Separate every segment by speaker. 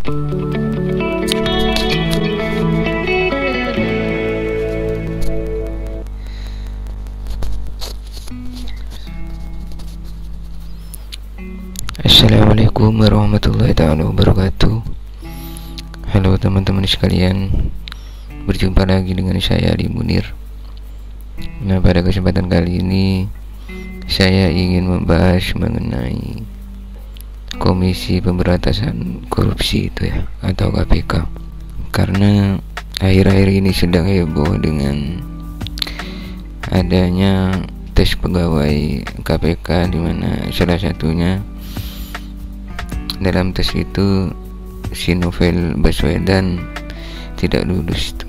Speaker 1: Assalamualaikum warahmatullahi taala wabarakatuh. Halo teman-teman sekalian, berjumpa lagi dengan saya Ali Munir. Nah, pada kesempatan kali ini saya ingin membahas mengenai Komisi Pemberantasan Korupsi itu ya, atau KPK. Karena akhir-akhir ini sedang heboh dengan adanya tes pegawai KPK, di mana salah satunya dalam tes itu si Novel Baswedan tidak lulus tuh.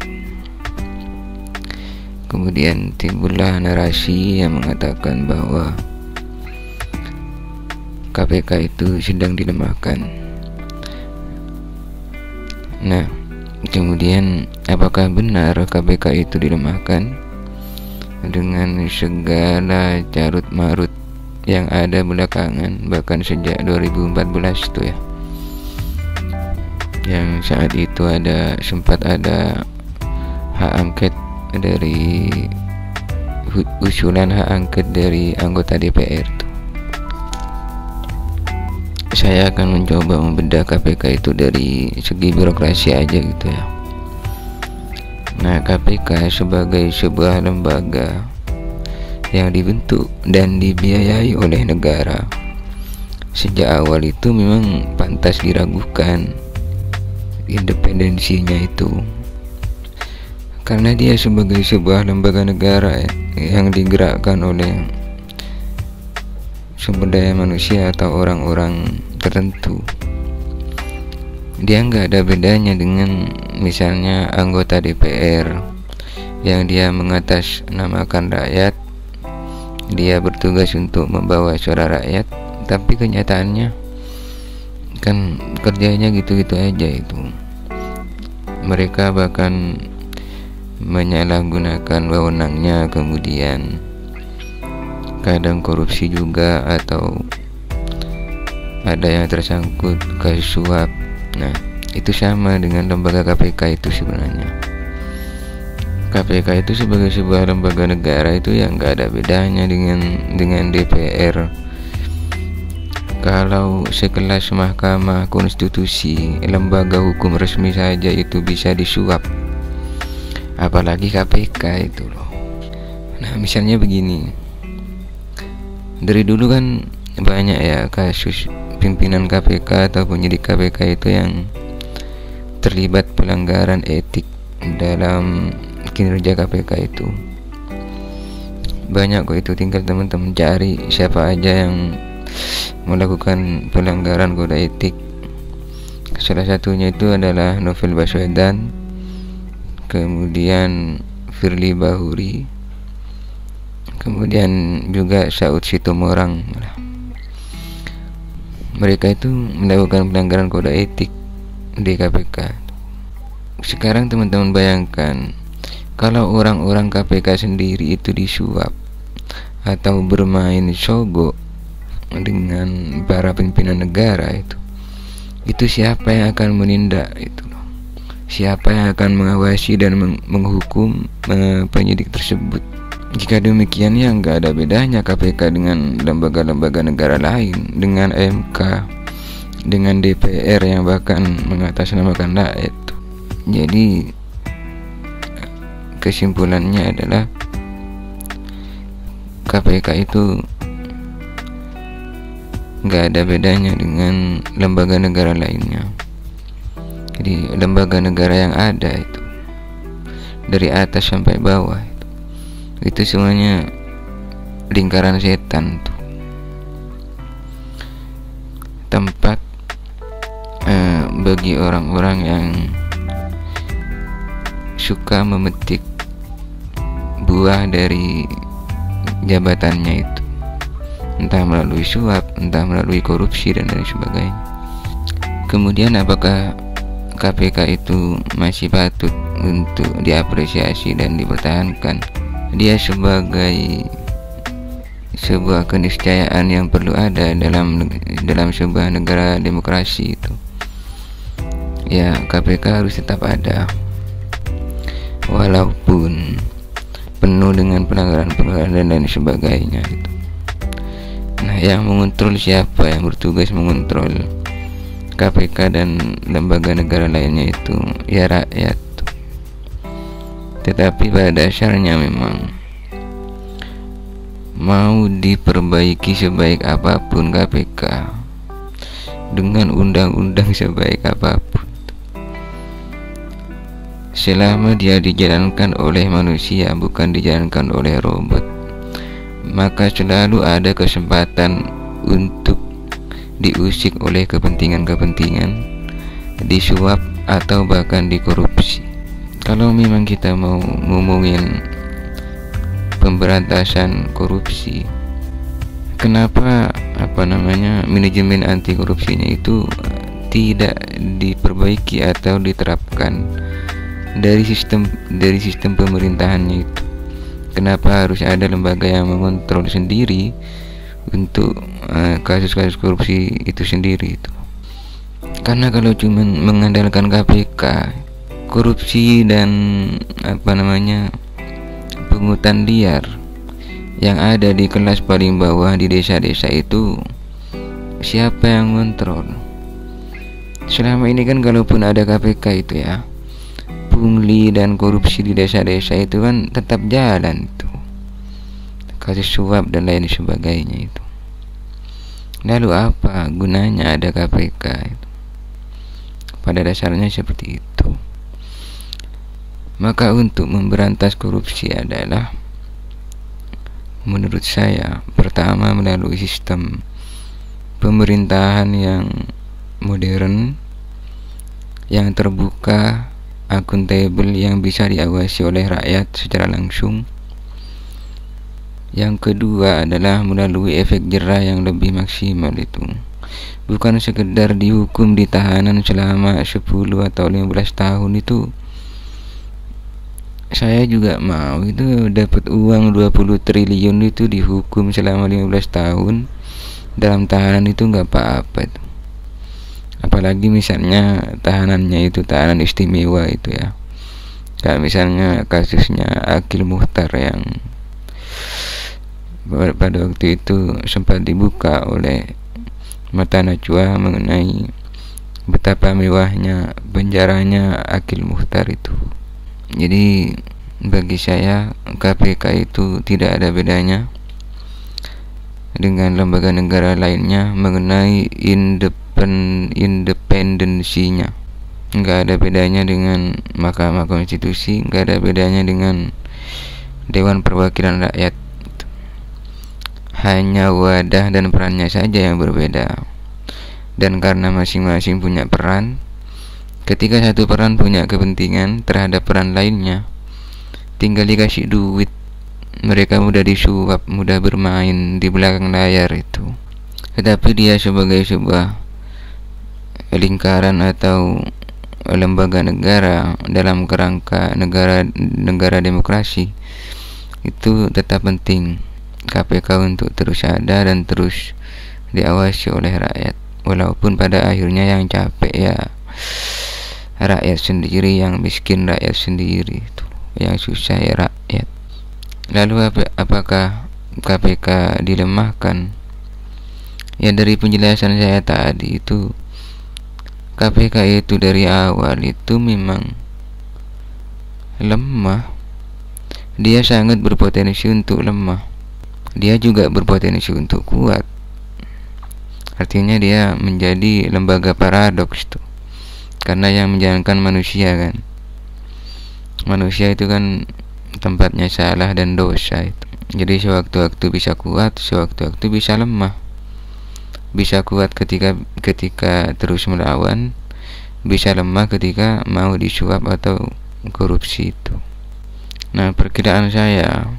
Speaker 1: Kemudian timbullah narasi yang mengatakan bahwa KPK itu sedang dilemahkan. Nah, kemudian apakah benar KPK itu dilemahkan? Dengan segala carut marut yang ada belakangan, bahkan sejak 2014 itu ya, yang saat itu sempat ada hak angket dari usulan hak angket dari anggota DPR tuh. Saya akan mencoba membedah KPK itu dari segi birokrasi aja gitu ya. Nah, KPK sebagai sebuah lembaga yang dibentuk dan dibiayai oleh negara, sejak awal itu memang pantas diragukan independensinya itu, karena dia sebagai sebuah lembaga negara yang digerakkan oleh sumber daya manusia atau orang-orang tertentu. Dia nggak ada bedanya dengan misalnya anggota DPR yang dia mengatasnamakan rakyat. Dia bertugas untuk membawa suara rakyat, tapi kenyataannya kan kerjanya gitu-gitu aja itu. Mereka bahkan menyalahgunakan wewenangnya, kemudian kadang korupsi juga, atau ada yang tersangkut kasus suap. Nah, itu sama dengan lembaga KPK itu sebenarnya. KPK itu sebagai sebuah lembaga negara itu yang nggak ada bedanya dengan DPR. Kalau sekelas Mahkamah Konstitusi, lembaga hukum resmi saja itu bisa disuap, apalagi KPK itu loh. Nah, misalnya begini, dari dulu kan banyak ya kasus pimpinan KPK atau penyidik KPK itu yang terlibat pelanggaran etik dalam kinerja KPK itu. Banyak kok itu, tinggal teman-teman cari siapa aja yang melakukan pelanggaran kode etik. Salah satunya itu adalah Novel Baswedan, kemudian Firly Bahuri, kemudian juga Saud Situmorang. Mereka itu melakukan pelanggaran kode etik di KPK. Sekarang teman-teman bayangkan, kalau orang-orang KPK sendiri itu disuap atau bermain sogok dengan para pimpinan negara itu siapa yang akan menindak itu loh? Siapa yang akan mengawasi dan menghukum penyidik tersebut? Jika demikian ya nggak ada bedanya KPK dengan lembaga-lembaga negara lain, dengan MK, dengan DPR yang bahkan mengatasnamakan rakyat. Jadi kesimpulannya adalah KPK itu nggak ada bedanya dengan lembaga negara lainnya. Jadi lembaga negara yang ada itu dari atas sampai bawah itu semuanya lingkaran setan tuh, tempat bagi orang-orang yang suka memetik buah dari jabatannya itu, entah melalui suap, entah melalui korupsi dan lain sebagainya. Kemudian apakah KPK itu masih patut untuk diapresiasi dan dipertahankan? Dia sebagai sebuah keniscayaan yang perlu ada dalam sebuah negara demokrasi itu. ya KPK harus tetap ada, walaupun penuh dengan pelanggaran dan lain sebagainya itu. Nah, yang mengontrol siapa, yang bertugas mengontrol KPK dan lembaga negara lainnya itu ya rakyat. Tetapi pada dasarnya memang mau diperbaiki sebaik apapun KPK, dengan undang-undang sebaik apapun, selama dia dijalankan oleh manusia, bukan dijalankan oleh robot, maka selalu ada kesempatan untuk diusik oleh kepentingan-kepentingan, disuap atau bahkan dikorupsi. Kalau memang kita mau ngomongin pemberantasan korupsi, kenapa manajemen anti korupsinya itu tidak diperbaiki atau diterapkan dari sistem pemerintahannya itu? Kenapa harus ada lembaga yang mengontrol sendiri untuk kasus-kasus korupsi itu sendiri itu? Karena kalau cuma mengandalkan KPK, korupsi dan pungutan liar yang ada di kelas paling bawah di desa-desa itu, siapa yang kontrol? Selama ini kan kalaupun ada KPK itu ya, pungli dan korupsi di desa-desa itu kan tetap jalan itu, kasus suap dan lain sebagainya itu. Lalu apa gunanya ada KPK itu? Pada dasarnya seperti itu. Maka untuk memberantas korupsi adalah, menurut saya, pertama melalui sistem pemerintahan yang modern, yang terbuka, akuntabel, yang bisa diawasi oleh rakyat secara langsung. Yang kedua adalah melalui efek jera yang lebih maksimal itu. Bukan sekedar dihukum di tahanan selama 10 atau 15 tahun itu. Saya juga mau itu dapat uang 20 triliun itu dihukum selama 15 tahun dalam tahanan itu nggak apa-apa itu. Apalagi misalnya tahanannya itu tahanan istimewa itu ya. Kayak misalnya kasusnya Akil Mukhtar yang pada waktu itu sempat dibuka oleh Mata Najwa mengenai betapa mewahnya penjaranya Akil Mukhtar itu. Jadi bagi saya KPK itu tidak ada bedanya dengan lembaga negara lainnya mengenai independensinya. Nggak ada bedanya dengan Mahkamah Konstitusi, nggak ada bedanya dengan Dewan Perwakilan Rakyat. Hanya wadah dan perannya saja yang berbeda. Dan karena masing-masing punya peran, ketika satu peran punya kepentingan terhadap peran lainnya, tinggal dikasih duit, mereka mudah disuap, mudah bermain di belakang layar itu. Tetapi dia sebagai sebuah lingkaran atau lembaga negara dalam kerangka negara demokrasi, itu tetap penting KPK untuk terus ada dan terus diawasi oleh rakyat. Walaupun pada akhirnya yang capek ya rakyat sendiri, yang miskin rakyat sendiri itu, yang susah ya rakyat. Lalu apakah KPK dilemahkan? Ya dari penjelasan saya tadi itu, KPK itu dari awal itu memang lemah. Dia sangat berpotensi untuk lemah. Dia juga berpotensi untuk kuat. Artinya dia menjadi lembaga paradoks tuh. Karena yang menjalankan manusia kan. Manusia itu kan tempatnya salah dan dosa itu. Jadi sewaktu-waktu bisa kuat, sewaktu-waktu bisa lemah. Bisa kuat ketika terus melawan, bisa lemah ketika mau disuap atau korupsi itu. Nah, perkiraan saya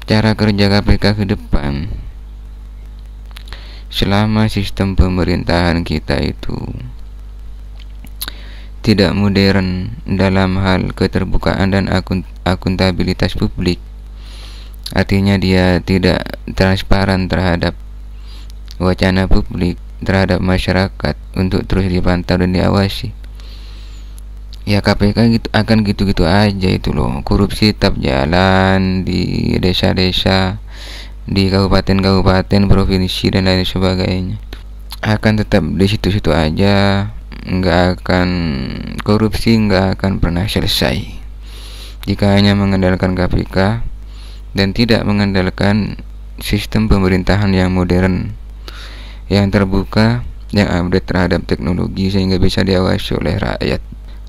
Speaker 1: cara kerja KPK ke depan, selama sistem pemerintahan kita itu tidak modern dalam hal keterbukaan dan akuntabilitas publik, artinya dia tidak transparan terhadap wacana publik terhadap masyarakat untuk terus dipantau dan diawasi. Ya KPK gitu akan gitu-gitu aja itu loh. Korupsi tetap jalan di desa-desa, di kabupaten-kabupaten, provinsi dan lain sebagainya. Akan tetap di situ-situ aja, nggak akan korupsi, nggak akan pernah selesai jika hanya mengandalkan KPK dan tidak mengandalkan sistem pemerintahan yang modern, yang terbuka, yang update terhadap teknologi sehingga bisa diawasi oleh rakyat.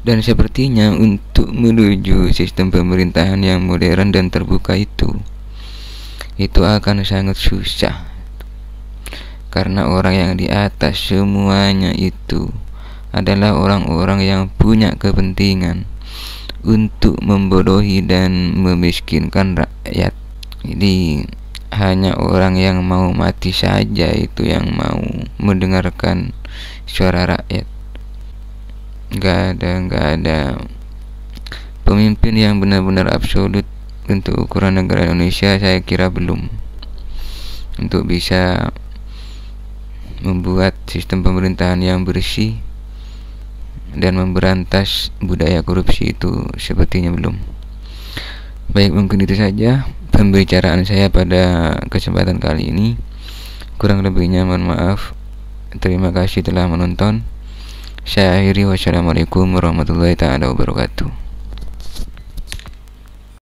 Speaker 1: Dan sepertinya untuk menuju sistem pemerintahan yang modern dan terbuka itu akan sangat susah, karena orang yang di atas semuanya itu adalah orang-orang yang punya kepentingan untuk membodohi dan memiskinkan rakyat. Jadi hanya orang yang mau mati saja itu yang mau mendengarkan suara rakyat. Gak ada pemimpin yang benar-benar absolut untuk ukuran negara Indonesia. Saya kira belum, untuk bisa membuat sistem pemerintahan yang bersih dan memberantas budaya korupsi itu sepertinya belum. Baik, mungkin itu saja pembicaraan saya pada kesempatan kali ini. Kurang lebihnya mohon maaf. Terima kasih telah menonton. Saya akhiri, wassalamualaikum warahmatullahi taala wabarakatuh.